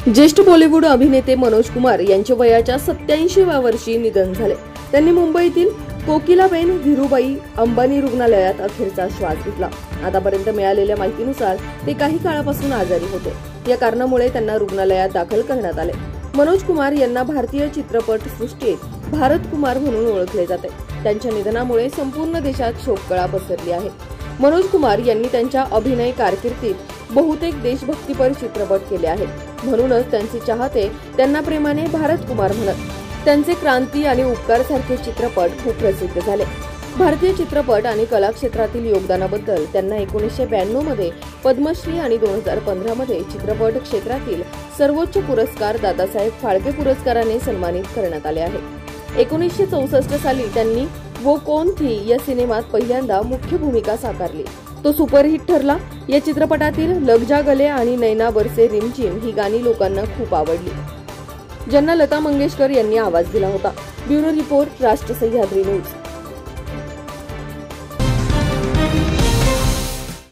ज्येष्ठ बॉलिवूड अभिनेते मनोज कुमार यांचे वयाच्या 87व्या वर्षी निधन झाले। त्यांनी मुंबईतील कोकिलाबेन धीरूभाई अंबानी रुग्णालयात अखेरचा श्वास घेतला। आतापर्यंत मिळालेल्या माहितीनुसार ते काही काळापासून आजारी होते। या कारणामुळे त्यांना रुग्णालयात दाखल करण्यात आले। मनोज कुमार यांना भारतीय चित्रपट सृष्टीत भारत कुमार म्हणून ओळखले जाते। त्यांच्या निधनामुळे संपूर्ण देशात शोककळा पसरली आहे। मनोज कुमार यांनी त्यांच्या अभिनय कारकिर्दीत बहुतेक देशभक्तीपर चित्रपट केले आहेत, म्हणूनच त्यांचे चाहते त्यांना प्रेमाने भारत कुमार म्हणत। त्यांचे क्रांती आणि उपकार सारखे चित्रपट खूप प्रसिद्ध झाले। भारतीय चित्रपट आणि कला क्षेत्रातील योगदानाबद्दल त्यांना 1992 मध्ये पद्मश्री आणि 2015 मध्ये चित्रपट क्षेत्रातील सर्वोच्च पुरस्कार दादासाहेब फाळके पुरस्काराने सन्मानित करण्यात आले आहे। 1964 साली त्यांनी वो कौन थी या सिनेमात पहिल्यांदा मुख्य भूमिका साकारली। तो सुपरहिट ठरला। या चित्रपटातील लग जा गले आणि नैना बरसे रिमझिम ही गाणी लोकांना खूप आवडली, ज्यांना लता मंगेशकर यांनी आवाज दिला होता। ब्युरो रिपोर्ट, राष्ट्र सह्याद्री न्यूज।